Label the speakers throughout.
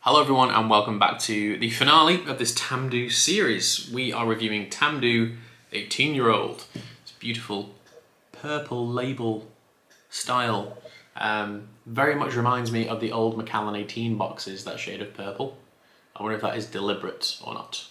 Speaker 1: Hello everyone and welcome back to the finale of this Tamdhu series. We are reviewing Tamdhu 18-year-old. It's beautiful purple label style. Very much reminds me of the old Macallan 18 boxes, that shade of purple. I wonder if that is deliberate or not.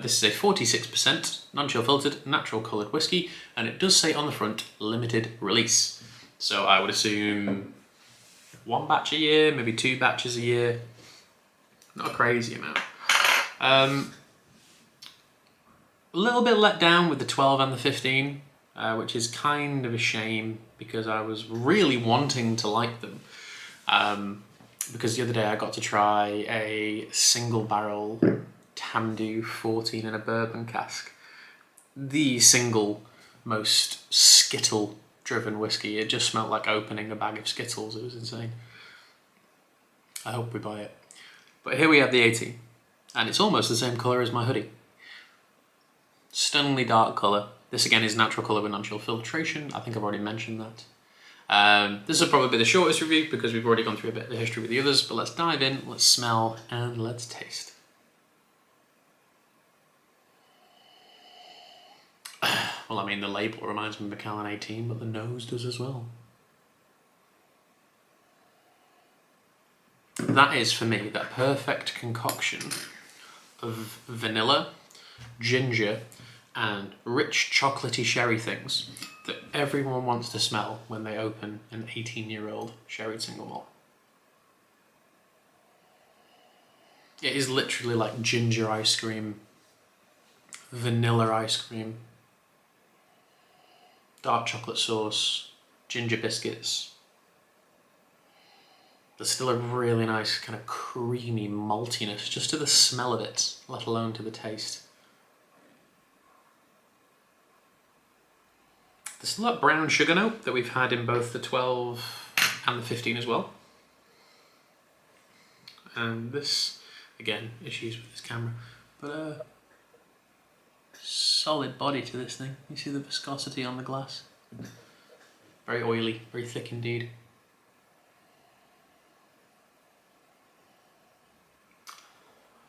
Speaker 1: This is a 46% non-chill filtered, natural coloured whiskey, and it does say on the front, limited release. So I would assume one batch a year, maybe 2 batches a year. Not a crazy amount. A little bit let down with the 12 and the 15, which is kind of a shame because I was really wanting to like them. Because the other day I got to try a single barrel Tamdhu 14 in a bourbon cask. The single most Skittle driven whiskey. It just smelled like opening a bag of Skittles. It was insane. I hope we buy it. But here we have the 18, and it's almost the same colour as my hoodie. Stunningly dark colour. This again is natural colour with non-chill filtration. I think I've already mentioned that. This will probably be the shortest review because we've already gone through a bit of the history with the others, but let's dive in, let's smell, and let's taste. Well, I mean, the label reminds me of Macallan 18, but the nose does as well. That is, for me, that perfect concoction of vanilla, ginger, and rich chocolatey sherry things that everyone wants to smell when they open an 18-year-old sherried single malt. It is literally like ginger ice cream, vanilla ice cream, dark chocolate sauce, ginger biscuits. There's still a really nice kind of creamy maltiness just to the smell of it, let alone to the taste. There's still that brown sugar note that we've had in both the 12 and the 15 as well. And this, again, issues with this camera, but solid body to this thing. You see the viscosity on the glass? Very oily, very thick indeed.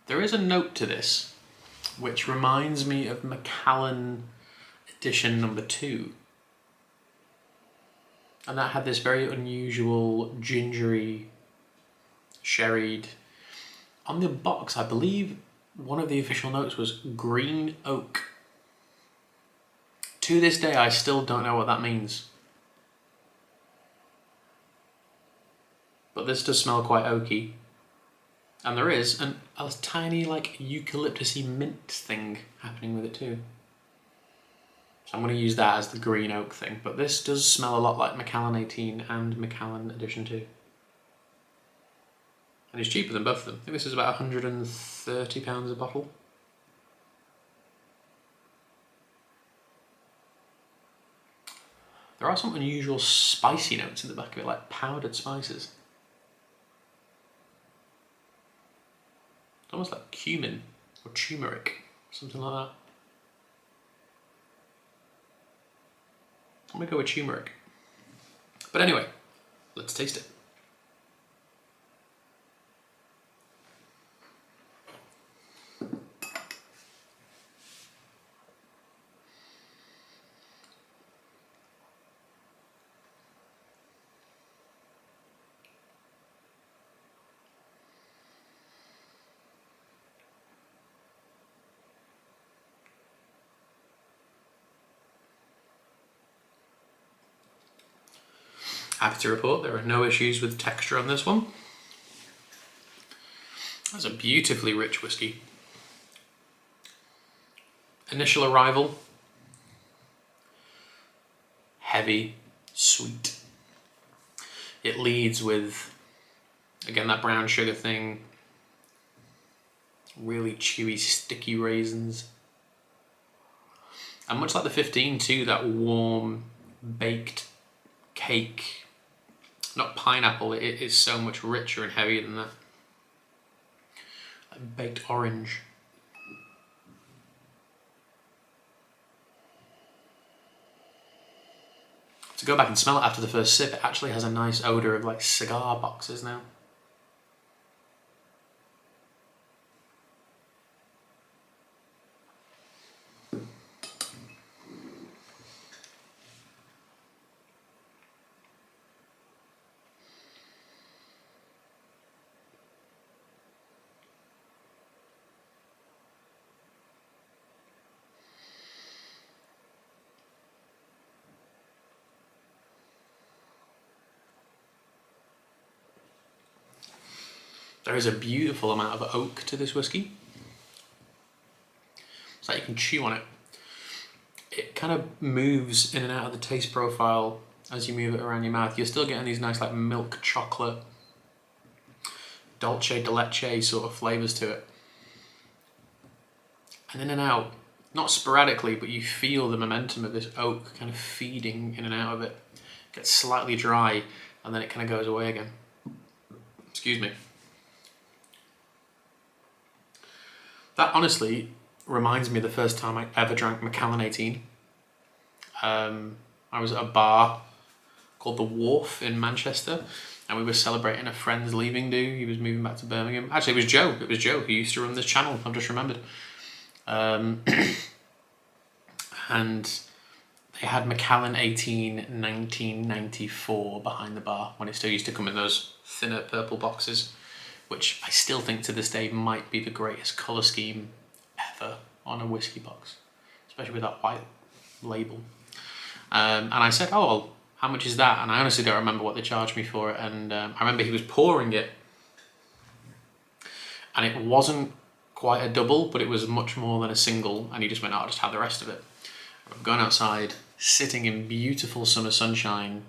Speaker 1: There is a note to this which reminds me of Macallan edition number 2. And that had this very unusual gingery sherried. On the box, I believe one of the official notes was green oak. To this day, I still don't know what that means. But this does smell quite oaky. And there is a tiny, like, eucalyptus-y mint thing happening with it too. So I'm going to use that as the green oak thing. But this does smell a lot like Macallan 18 and Macallan edition 2. And it's cheaper than both of them. I think this is about £130 a bottle. There are some unusual spicy notes in the back of it, like powdered spices. It's almost like cumin or turmeric, something like that. I'm going to go with turmeric. But anyway, let's taste it. Happy to report there are no issues with texture on this one. That's a beautifully rich whiskey. Initial arrival, heavy, sweet. It leads with, again, that brown sugar thing, really chewy, sticky raisins. And much like the 15 too, that warm, baked cake. Not pineapple, it is so much richer and heavier than that. Like baked orange. To go back and smell it after the first sip, it actually has a nice odour of like cigar boxes now. There is a beautiful amount of oak to this whiskey. It's like you can chew on it. It kind of moves in and out of the taste profile as you move it around your mouth. You're still getting these nice like milk chocolate, dulce de leche sort of flavours to it. And in and out, not sporadically, but you feel the momentum of this oak kind of feeding in and out of it. It gets slightly dry and then it kind of goes away again. Excuse me. That honestly reminds me of the first time I ever drank Macallan 18. I was at a bar called The Wharf in Manchester, and we were celebrating a friend's leaving do. He was moving back to Birmingham. Actually, it was Joe. It was Joe who used to run this channel. I've just remembered. And they had Macallan 18 1994 behind the bar when it still used to come in those thinner purple boxes, which I still think to this day might be the greatest colour scheme ever on a whiskey box, especially with that white label. And I said, oh, well, how much is that? And I honestly don't remember what they charged me for it. And I remember he was pouring it, and it wasn't quite a double, but it was much more than a single. And he just went, oh, I'll just have the rest of it. I'm going outside, sitting in beautiful summer sunshine,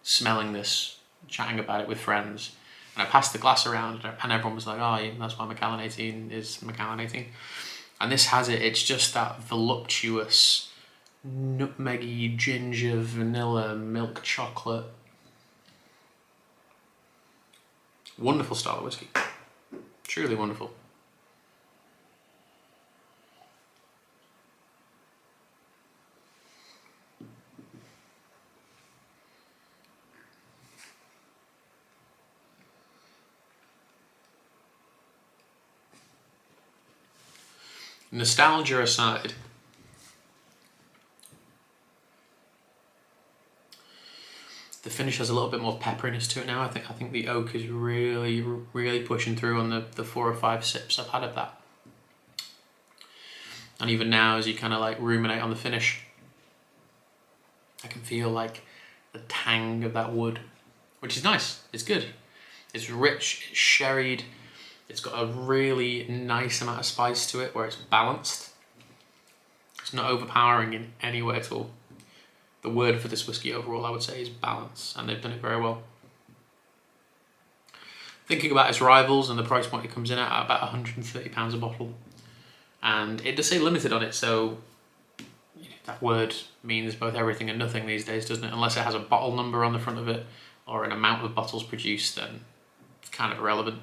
Speaker 1: smelling this, chatting about it with friends. And I passed the glass around, and everyone was like, oh, yeah, that's why Macallan 18 is Macallan 18. And this has it. It's just that voluptuous, nutmeggy, ginger, vanilla, milk chocolate. Wonderful style of whiskey. Truly wonderful. Nostalgia aside, the finish has a little bit more pepperiness to it now. I think the oak is really pushing through on the 4 or 5 sips I've had of that. And even now, as you kind of like ruminate on the finish, I can feel like the tang of that wood, which is nice. It's good. It's rich, it's sherried. It's got a really nice amount of spice to it where it's balanced. It's not overpowering in any way at all. The word for this whiskey overall, I would say, is balance, and they've done it very well. Thinking about its rivals and the price point it comes in at about £130 a bottle. And it does say limited on it, so that word means both everything and nothing these days, doesn't it? Unless it has a bottle number on the front of it or an amount of bottles produced, then it's kind of irrelevant.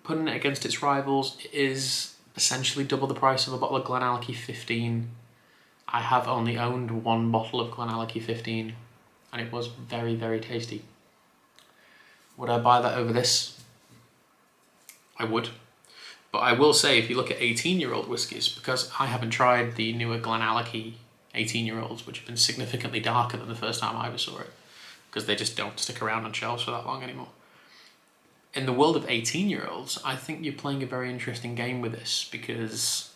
Speaker 1: Putting it against its rivals, it is essentially double the price of a bottle of Glenallachie 15. I have only owned one bottle of Glenallachie 15, and it was very tasty. Would I buy that over this? I would. But I will say, if you look at 18-year-old whiskies, because I haven't tried the newer Glenallachie 18-year-olds, which have been significantly darker than the first time I ever saw it, because they just don't stick around on shelves for that long anymore. In the world of 18-year-olds, I think you're playing a very interesting game with this, because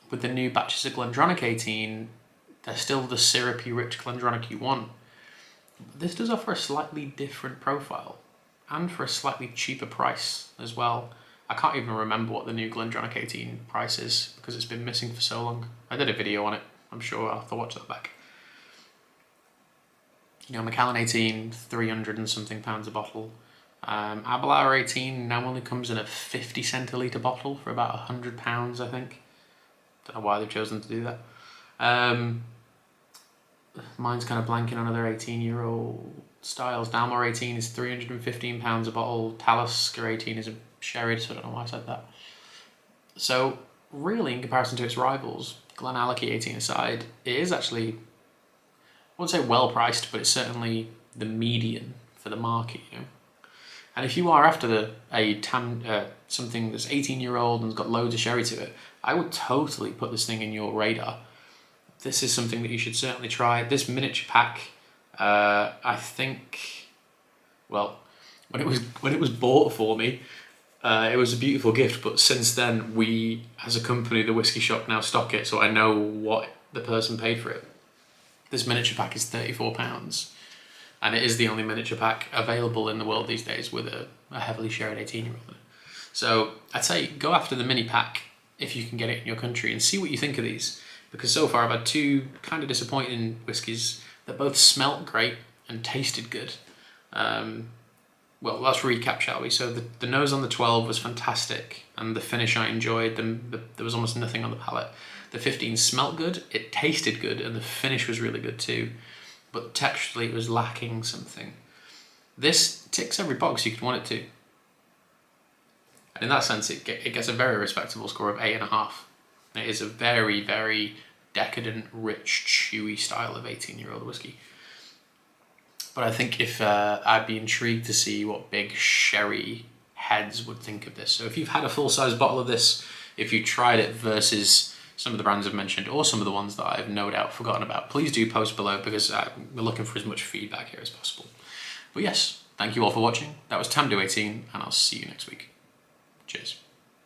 Speaker 1: with the new batches of Glendronach 18, they're still the syrupy, rich Glendronach you want. But this does offer a slightly different profile, and for a slightly cheaper price as well. I can't even remember what the new Glendronach 18 price is, because it's been missing for so long. I did a video on it. I'm sure I'll have to watch that back. You know, Macallan 18, 300 and something pounds a bottle. Aberlour 18 now only comes in a 50 centilitre bottle for about £100, I think. Don't know why they've chosen to do that. Mine's kind of blanking on other 18-year-old styles. Dalmore 18 is £315 a bottle. Talisker 18 is a sherried, so I don't know why I said that. So really, in comparison to its rivals, Glenallachie 18 aside, it is actually, I wouldn't say well priced, but it's certainly the median for the market, you know. And if you are after something that's 18-year-old and has got loads of sherry to it, I would totally put this thing in your radar. This is something that you should certainly try. This miniature pack, I think, well, when it was bought for me, it was a beautiful gift. But since then, we, as a company, the Whisky Shop, now stock it, so I know what the person paid for it. This miniature pack is £34. And it is the only miniature pack available in the world these days with a heavily sherried 18-year-old in it. So I'd say go after the mini pack if you can get it in your country and see what you think of these. Because so far I've had two kind of disappointing whiskies that both smelt great and tasted good. Well, let's recap, shall we? So the nose on the 12 was fantastic, and the finish I enjoyed. There was almost nothing on the palate. The 15 smelt good, it tasted good, and the finish was really good too. But texturally, it was lacking something. This ticks every box you could want it to. And in that sense, it gets a very respectable score of 8.5. It is a very, very decadent, rich, chewy style of 18-year-old whiskey. But I think if I'd be intrigued to see what big sherry heads would think of this. So if you've had a full-size bottle of this, if you tried it versus some of the brands I've mentioned or some of the ones that I've no doubt forgotten about, please do post below because we're looking for as much feedback here as possible. But yes, thank you all for watching. That was Tamdhu 18, and I'll see you next week. Cheers.